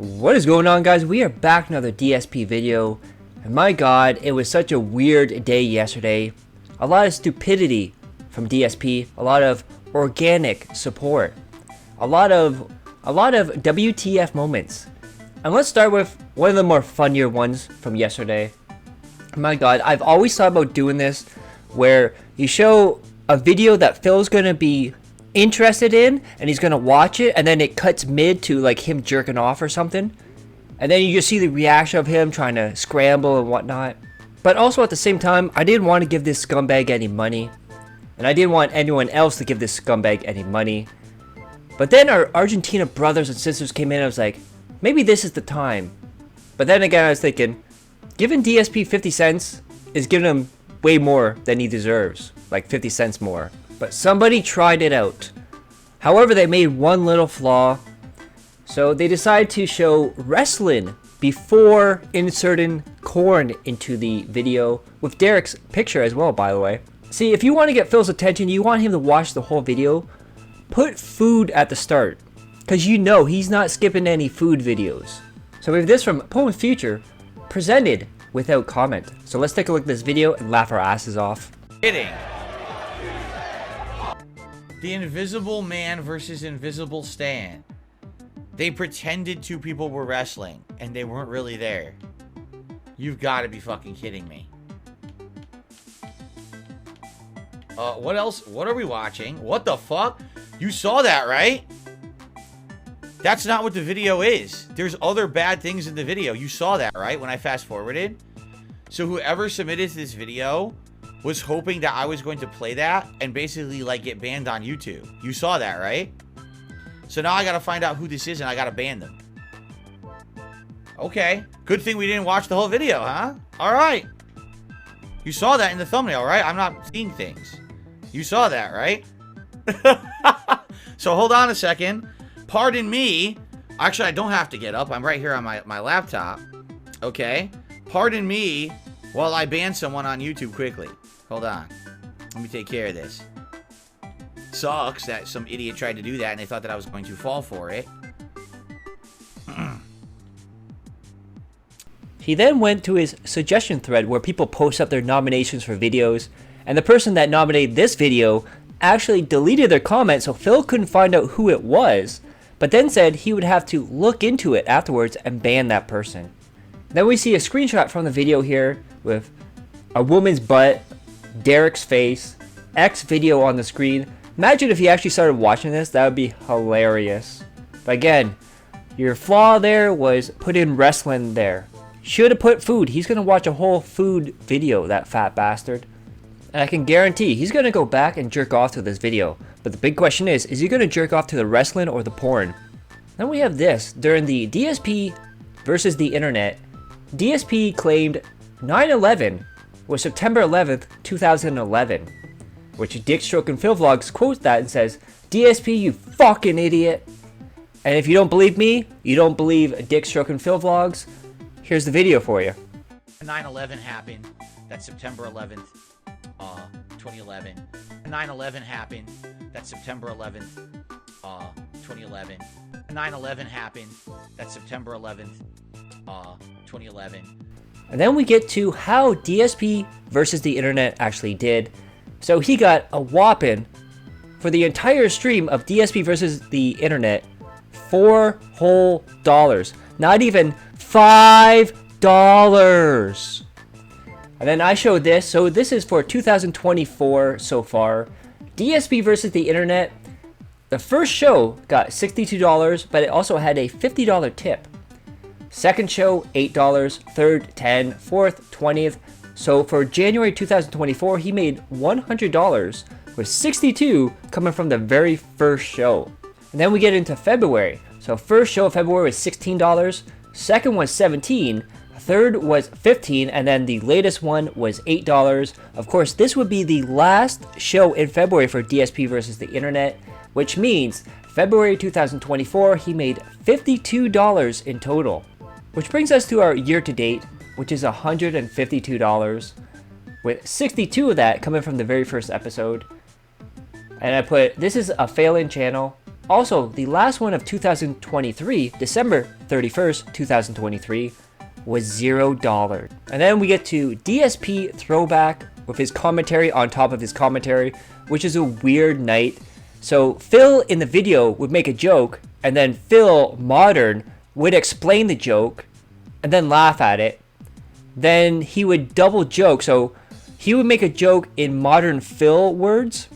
What is going on, guys? We are back with another DSP video, and my god, it was such a weird day yesterday. A lot of stupidity from DSP, a lot of organic support, a lot of WTF moments. And let's start with one of the more funnier ones from yesterday. My god, I've always thought about doing this where you show a video that Phil's gonna be interested in and he's gonna watch it, and then it cuts mid to like him jerking off or something, and then you just see the reaction of him trying to scramble and whatnot. But also at the same time, I didn't want to give this scumbag any money, and I didn't want anyone else to give this scumbag any money. But then our Argentina brothers and sisters came in and I was like, maybe this is the time. But then again, I was thinking, giving DSP 50 cents is giving him way more than he deserves, like 50 cents more. But somebody tried it out. However, they made one little flaw. So they decided to show wrestling before inserting corn into the video, with Derich's picture as well, by the way. See, if you want to get Phil's attention, you want him to watch the whole video, put food at the start, because you know he's not skipping any food videos. So we have this from Poem Future, presented without comment. So let's take a look at this video and laugh our asses off. Kidding. The Invisible Man versus Invisible Stan. They pretended two people were wrestling, and they weren't really there. You've got to be fucking kidding me. What else? What are we watching? What the fuck? You saw that, right? That's not what the video is. There's other bad things in the video. You saw that, right? When I fast forwarded. So whoever submitted this video was hoping that I was going to play that and basically like get banned on YouTube. You saw that, right? So now I gotta find out who this is and I gotta ban them. Okay. Good thing we didn't watch the whole video, huh? Alright. You saw that in the thumbnail, right? I'm not seeing things. You saw that, right? So hold on a second. Pardon me. Actually, I don't have to get up. I'm right here on my laptop. Okay. Pardon me while I ban someone on YouTube quickly. Hold on. Let me take care of this. Sucks that some idiot tried to do that and they thought that I was going to fall for it. He then went to his suggestion thread where people post up their nominations for videos, and the person that nominated this video actually deleted their comment so Phil couldn't find out who it was, but then said he would have to look into it afterwards and ban that person. Then we see a screenshot from the video here with a woman's butt, Derich's face, X video on the screen. Imagine if he actually started watching this, that would be hilarious. But again, your flaw there was put in wrestling there. Should have put food. He's going to watch a whole food video, that fat bastard. And I can guarantee he's going to go back and jerk off to this video. But the big question is he going to jerk off to the wrestling or the porn? Then we have this. During the DSP versus the internet, DSP claimed 9/11 was September 11th, 2011. Which Dick Stroke and Phil Vlogs quotes that and says, DSP, you fucking idiot. And if you don't believe me, you don't believe Dick Stroke and Phil Vlogs, here's the video for you. 9/11 happened. That's September 11th, 2011. 9/11 happened. That's September 11th, 2011. 9/11 happened. That's September 11th, 2011. And then we get to how DSP versus the internet actually did. So he got a whopping, for the entire stream of DSP versus the internet, $4 whole. Not even $5. And then I showed this. So this is for 2024 so far. DSP versus the internet. The first show got $62, but it also had a $50 tip. Second show, $8. Third, $10. Fourth, $20. So for January 2024, he made $100, with $62 coming from the very first show. And then we get into February. So first show of February was $16, second was $17, third was $15, and then the latest one was $8. Of course, this would be the last show in February for DSP versus the internet, which means February 2024, he made $52 in total. Which brings us to our year to date, which is $152, with 62 of that coming from the very first episode. And I put, this is a failing channel. Also, the last one of 2023, December 31st, 2023, was $0. And then we get to DSP Throwback with his commentary on top of his commentary, which is a weird night. So Phil in the video would make a joke, and then Phil Modern would explain the joke and then laugh at it. Then he would double joke, so he would make a joke in Modern Phil words,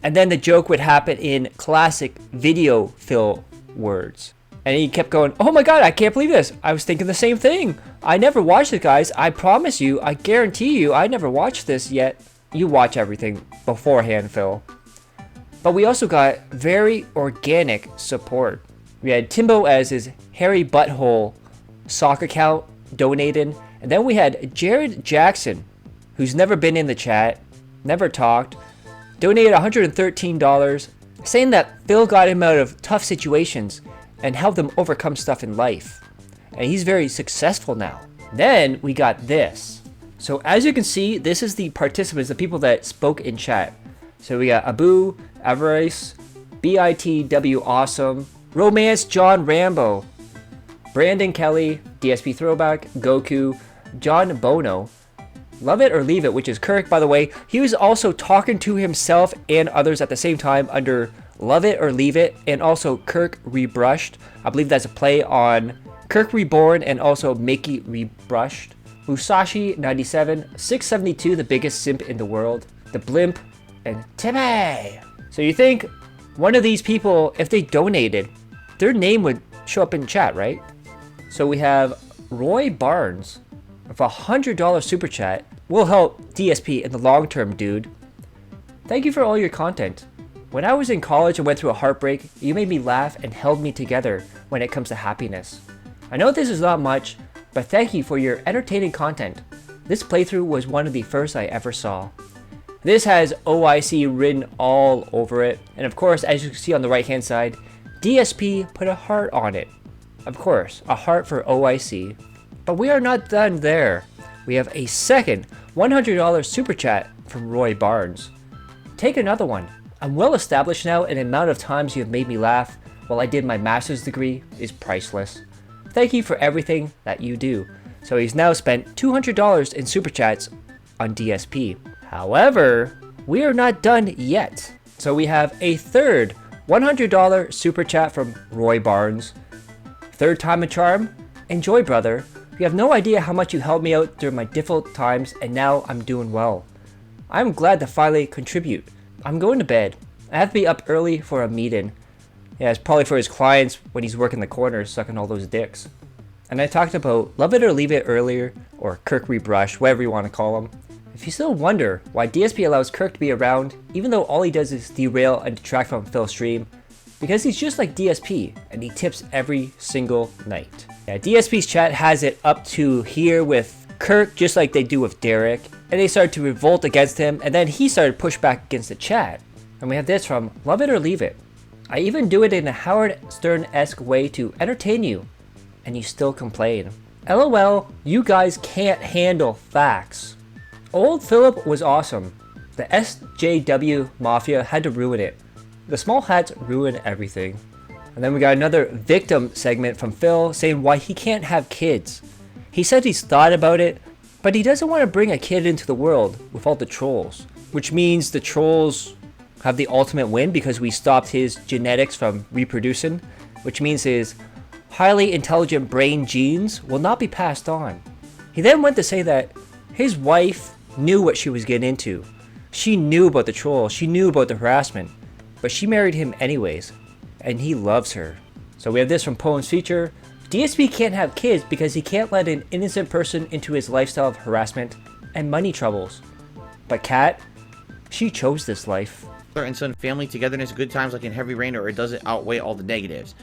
and then the joke would happen in classic video Phil words. And he kept going, oh my god, I can't believe this. I was thinking the same thing. I never watched it, guys. I promise you, I guarantee you, I never watched this yet. You watch everything beforehand, Phil. But we also got very organic support. We had Timbo as his hairy butthole sock account donated. And then we had Jared Jackson, who's never been in the chat, never talked, donated $113, saying that Phil got him out of tough situations and helped him overcome stuff in life. And he's very successful now. Then we got this. So as you can see, this is the participants, the people that spoke in chat. So we got Abu, Avarice, BITW Awesome, Romance John Rambo, Brandon Kelly, DSP Throwback, Goku, John Bono, Love It or Leave It, which is Kirk, by the way. He was also talking to himself and others at the same time under Love It or Leave It, and also Kirk Rebrushed. I believe that's a play on Kirk Reborn and also Mickey Rebrushed. Musashi 97, 672, the biggest simp in the world, The Blimp, and Timmy. So you think one of these people, if they donated, their name would show up in chat, right? So we have Roy Barnes with a $100 super chat. Will help DSP in the long term, dude. Thank you for all your content. When I was in college and went through a heartbreak, you made me laugh and held me together when it comes to happiness. I know this is not much, but thank you for your entertaining content. This playthrough was one of the first I ever saw. This has OIC written all over it, and of course, as you can see on the right hand side, DSP put a heart on it. Of course, a heart for OIC. But we are not done there. We have a second $100 super chat from Roy Barnes. Take another one. I'm well established now, and the amount of times you have made me laugh while I did my master's degree is priceless. Thank you for everything that you do. So he's now spent $200 in super chats on DSP. However, we are not done yet. So we have a third $100 super chat from Roy Barnes. Third time a charm. Enjoy, brother. You have no idea how much you helped me out during my difficult times, and now I'm doing well. I'm glad to finally contribute. I'm going to bed. I have to be up early for a meeting. Yeah, it's probably for his clients when he's working the corner sucking all those dicks. And I talked about Love It or Leave It earlier, or Kirk Rebrush, whatever you want to call him. If you still wonder why DSP allows Kirk to be around, even though all he does is derail and detract from Phil's stream, because he's just like DSP, and he tips every single night. Yeah, DSP's chat has it up to here with Kirk, just like they do with DERICH, and they started to revolt against him, and then he started to push back against the chat. And we have this from Love It or Leave It. I even do it in a Howard Stern-esque way to entertain you, and you still complain. LOL, you guys can't handle facts. Old Philip was awesome. The SJW Mafia had to ruin it. The small hats ruin everything. And then we got another victim segment from Phil saying why he can't have kids. He said he's thought about it, but he doesn't want to bring a kid into the world with all the trolls. Which means the trolls have the ultimate win because we stopped his genetics from reproducing. Which means his highly intelligent brain genes will not be passed on. He then went to say that his wife knew what she was getting into. She knew about the trolls, she knew about the harassment, but she married him anyways, and he loves her. So we have this from Poem's Feature. DSP can't have kids because he can't let an innocent person into his lifestyle of harassment and money troubles. But Kat, she chose this life. And son family togetherness, good times like in Heavy Rain, or it doesn't outweigh all the negatives.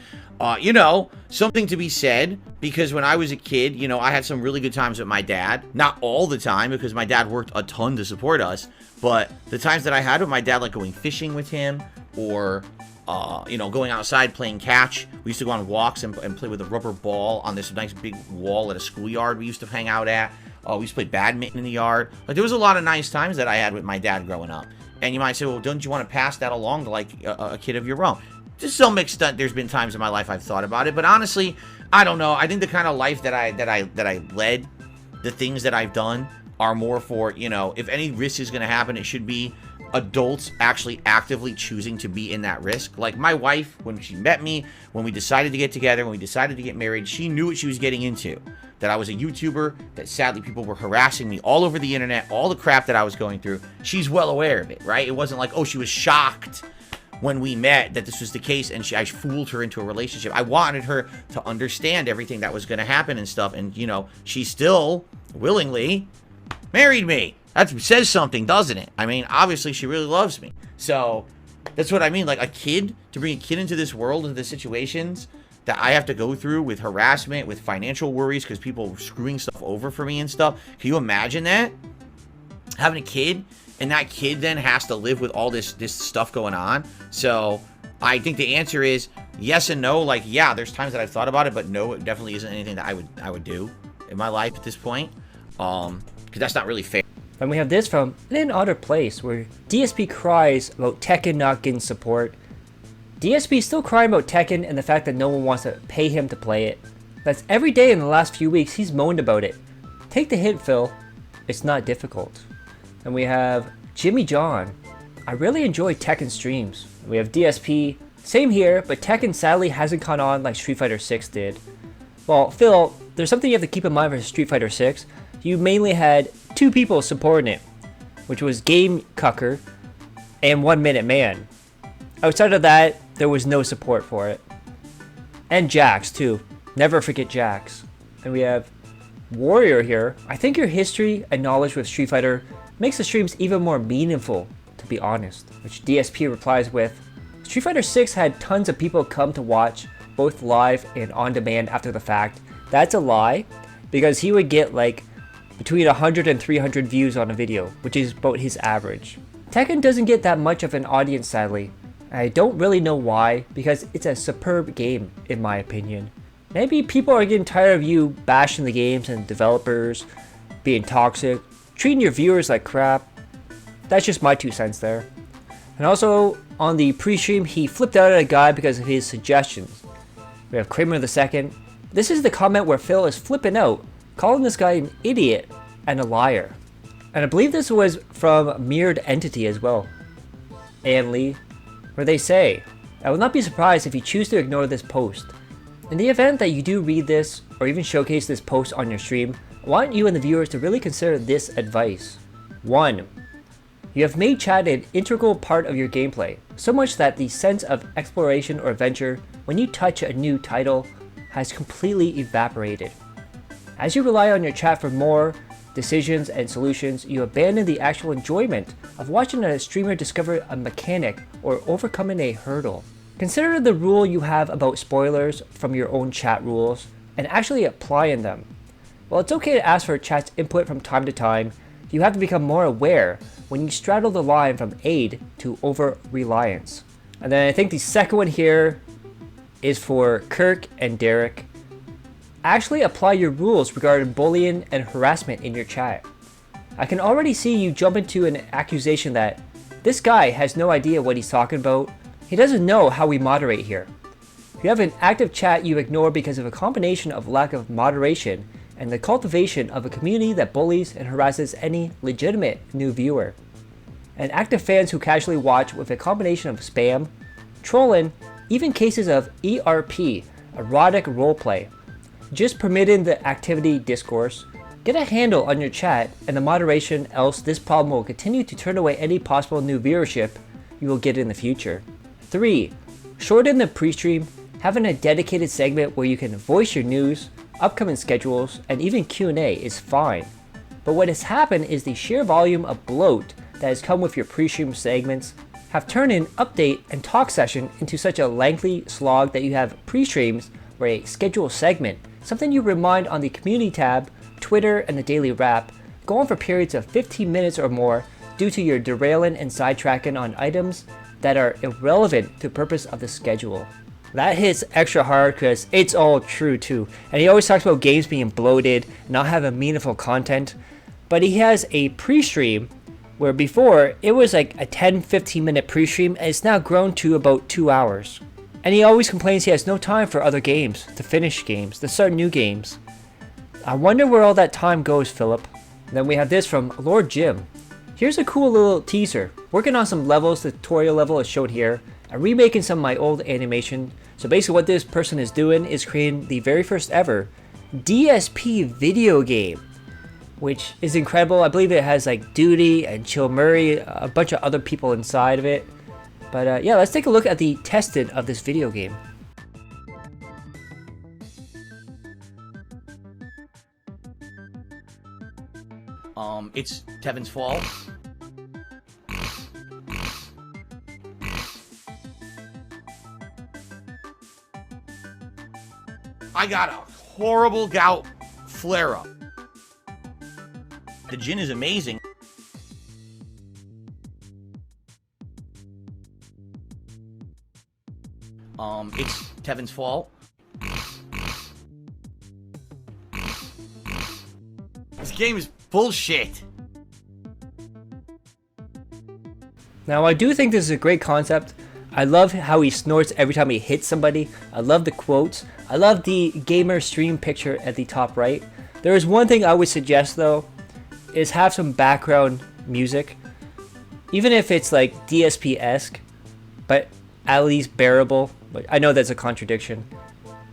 You know, something to be said, because when I was a kid, you know, I had some really good times with my dad. Not all the time, because my dad worked a ton to support us, but the times that I had with my dad, like going fishing with him, or you know, going outside playing catch. We used to go on walks and play with a rubber ball on this nice big wall at a schoolyard we used to hang out at. We used to play badminton in the yard. Like, there was a lot of nice times that I had with my dad growing up. And you might say, well, don't you want to pass that along to, like, a kid of your own? to some extent, there's been times in my life I've thought about it, but honestly, I don't know. I think the kind of life that I led, the things that I've done are more for, you know, if any risk is going to happen, it should be adults actually actively choosing to be in that risk. Like my wife, when she met me, when we decided to get together, when we decided to get married, she knew what she was getting into. That I was a YouTuber, that sadly people were harassing me all over the internet, all the crap that I was going through. She's well aware of it, right? It wasn't like, oh, she was shocked when we met that this was the case and I fooled her into a relationship. I wanted her to understand everything that was going to happen and stuff. And, you know, she still willingly married me. That says something, doesn't it? I mean, obviously she really loves me. So that's what I mean. Like to bring a kid into this world, into the situations that I have to go through with harassment, with financial worries because people are screwing stuff over for me and stuff. Can you imagine that? Having a kid, and that kid then has to live with all this stuff going on. So I think the answer is yes and no. Like, yeah, there's times that I've thought about it, but no, it definitely isn't anything that I would do in my life at this point. Because that's not really fair. And we have this from An Other Place, where DSP cries about Tekken not getting support. DSP still crying about Tekken and the fact that no one wants to pay him to play it. That's every day in the last few weeks he's moaned about it. Take the hint, Phil. It's not difficult. And we have Jimmy John. I really enjoy Tekken streams. We have DSP. Same here, but Tekken sadly hasn't caught on like Street Fighter 6 did. Well, Phil, there's something you have to keep in mind for Street Fighter 6. You mainly had 2 people supporting it, which was Game Cucker and 1 Minute Man. Outside of that, there was no support for it. And Jax too. Never forget Jax. And we have Warrior here. I think your history and knowledge with Street Fighter makes the streams even more meaningful, to be honest. Which DSP replies with, Street Fighter 6 had tons of people come to watch, both live and on demand after the fact. That's a lie, because he would get like between 100 and 300 views on a video, which is about his average. Tekken doesn't get that much of an audience sadly. I don't really know why, because it's a superb game in my opinion. Maybe people are getting tired of you bashing the games and developers, being toxic, treating your viewers like crap. That's just my 2 cents there. And also, on the pre-stream, he flipped out at a guy because of his suggestions. We have Kramer II. This is the comment where Phil is flipping out, calling this guy an idiot and a liar. And I believe this was from Mirrored Entity as well. And Lee, where they say, I will not be surprised if you choose to ignore this post. In the event that you do read this, or even showcase this post on your stream, I want you and the viewers to really consider this advice. 1. You have made chat an integral part of your gameplay, so much that the sense of exploration or adventure when you touch a new title has completely evaporated. As you rely on your chat for more decisions and solutions, you abandon the actual enjoyment of watching a streamer discover a mechanic or overcoming a hurdle. Consider the rule you have about spoilers from your own chat rules and actually applying them. While it's okay to ask for chat's input from time to time, you have to become more aware when you straddle the line from aid to over-reliance. And then I think the second one here is for Kirk and DERICH. Actually apply your rules regarding bullying and harassment in your chat. I can already see you jump into an accusation that this guy has no idea what he's talking about. He doesn't know how we moderate here. If you have an active chat you ignore because of a combination of lack of moderation and the cultivation of a community that bullies and harasses any legitimate new viewer. And active fans who casually watch with a combination of spam, trolling, even cases of ERP, erotic roleplay. Just permitting the activity discourse. Get a handle on your chat and the moderation, else this problem will continue to turn away any possible new viewership you will get in the future. 3. Shorten the pre-stream, having a dedicated segment where you can voice your news, upcoming schedules, and even Q&A is fine. But what has happened is the sheer volume of bloat that has come with your pre-stream segments have turned an update and talk session into such a lengthy slog that you have pre-streams where a scheduled segment, something you remind on the community tab, Twitter, and the daily wrap, go on for periods of 15 minutes or more due to your derailing and sidetracking on items that are irrelevant to the purpose of the schedule. That hits extra hard because it's all true too. And he always talks about games being bloated, not having meaningful content. But he has a pre-stream where before it was like a 10-15 minute pre-stream and it's now grown to about 2 hours. And he always complains he has no time for other games, to finish games, to start new games. I wonder where all that time goes, Philip. And then we have this from Lord Jim. Here's a cool little teaser. Working on some levels, the tutorial level is shown here. I'm remaking some of my old animation. So basically what this person is doing is creating the very first ever DSP video game, which is incredible. I believe it has like Duty and Chill Murray, a bunch of other people inside of it. But yeah, let's take a look at the testing of this video game. It's Tevin's fault. I got a horrible gout flare-up. The gin is amazing. It's Tevin's fault. This game is bullshit. Now I do think this is a great concept. I love how he snorts every time he hits somebody. I love the quotes. I love the gamer stream picture at the top right. There is one thing I would suggest though, is have some background music. Even if it's like DSP-esque, but at least bearable. But I know that's a contradiction.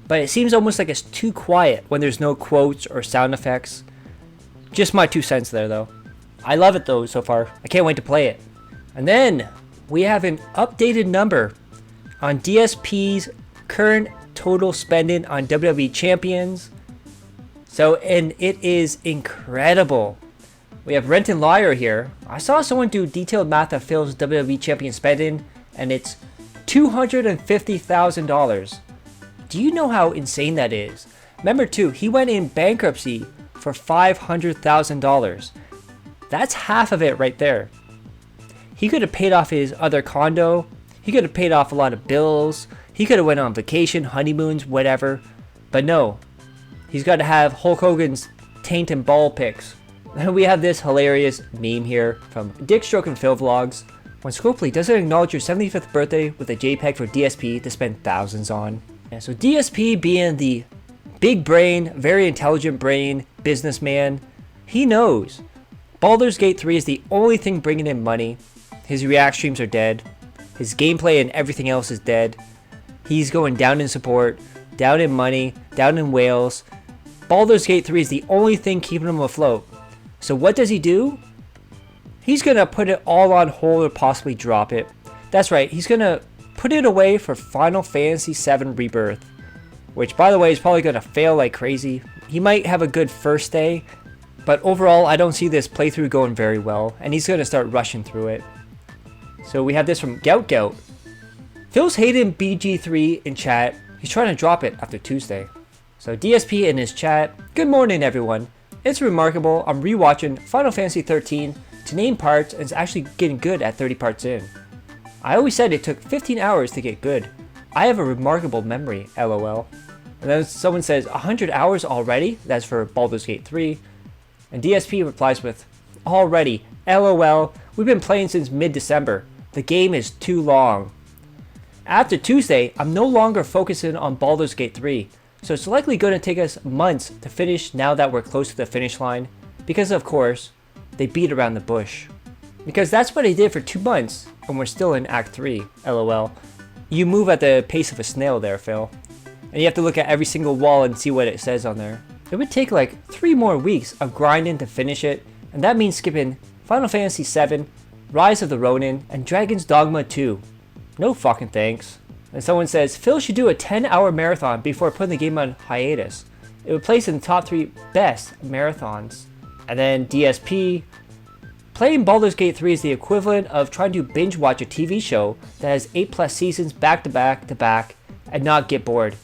But it seems almost like it's too quiet when there's no quotes or sound effects. Just my 2 cents there though. I love it though so far. I can't wait to play it. And then we have an updated number on DSP's current total spending on WWE champions. So, and it is incredible. We have Renton Liar here. I saw someone do detailed math of Phil's WWE champion spending, and it's $250,000. Do you know how insane that is? Remember too, he went in bankruptcy for $500,000. That's half of it right there. He could have paid off his other condo. He could have paid off a lot of bills. He could have went on vacation, honeymoons, whatever. But no, he's got to have Hulk Hogan's taint and ball pics. And we have this hilarious meme here from Dick Stroke and Phil Vlogs. When Scopely doesn't acknowledge your 75th birthday with a JPEG for DSP to spend thousands on. Yeah, so DSP being the big brain, very intelligent brain, businessman, he knows Balers Gate 3 is the only thing bringing in money. His react streams are dead. His gameplay and everything else is dead. He's going down in support, down in money, down in whales. Balers Gate 3 is the only thing keeping him afloat. So what does he do? He's going to put it all on hold or possibly drop it. That's right, he's going to put it away for Final Fantasy VII Rebirth. Which, by the way, is probably going to fail like crazy. He might have a good first day, but overall, I don't see this playthrough going very well, and he's going to start rushing through it. So we have this from Gout Gout. Phil's hating BG3 in chat. He's trying to drop it after Tuesday. So DSP in his chat. Good morning, everyone. It's remarkable. I'm rewatching Final Fantasy 13 to name parts, and it's actually getting good at 30 parts in. I always said it took 15 hours to get good. I have a remarkable memory, lol. And then someone says, 100 hours already? That's for Balers Gate 3. And DSP replies with, already, lol. We've been playing since mid-December. The game is too long. After Tuesday, I'm no longer focusing on Balers Gate 3, so it's likely going to take us months to finish now that we're close to the finish line, because of course, they beat around the bush. Because that's what they did for 2 months, and we're still in Act 3, lol. You move at the pace of a snail there, Phil. And you have to look at every single wall and see what it says on there. It would take like 3 more weeks of grinding to finish it, and that means skipping Final Fantasy VII, Rise of the Ronin, and Dragon's Dogma 2. No fucking thanks. And someone says, Phil should do a 10-hour marathon before putting the game on hiatus. It would place in the top 3 best marathons. And then DSP. Playing Balers Gate 3 is the equivalent of trying to binge watch a TV show that has 8+ seasons back to back to back and not get bored.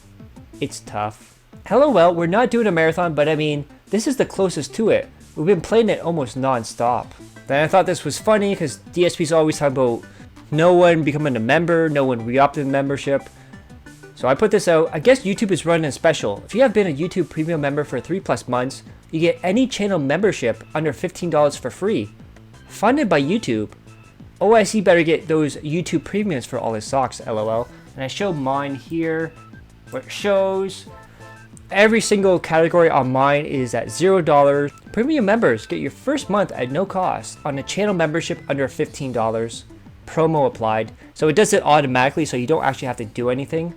It's tough. LOL, we're not doing a marathon, but I mean, this is the closest to it. We've been playing it almost non-stop. Then I thought this was funny because DSP's always talking about no one becoming a member, no one re-opting membership. So I put this out. I guess YouTube is running a special. If you have been a YouTube premium member for 3+ months, you get any channel membership under $15 for free. Funded by YouTube. OIC better get those YouTube premiums for all his socks, lol. And I show mine here, where it shows every single category on mine is at $0. Premium members get your first month at no cost on a channel membership under $15. Promo applied. So it does it automatically, so you don't actually have to do anything.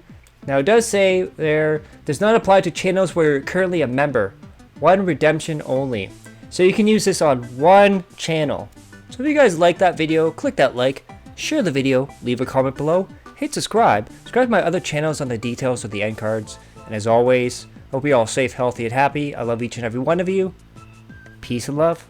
Now it does say there, does not apply to channels where you're currently a member. One redemption only. So you can use this on one channel. So if you guys like that video, click that like, share the video, leave a comment below, hit subscribe to my other channels on the details of the end cards. And as always, hope you're all safe, healthy, and happy. I love each and every one of you. Peace and love.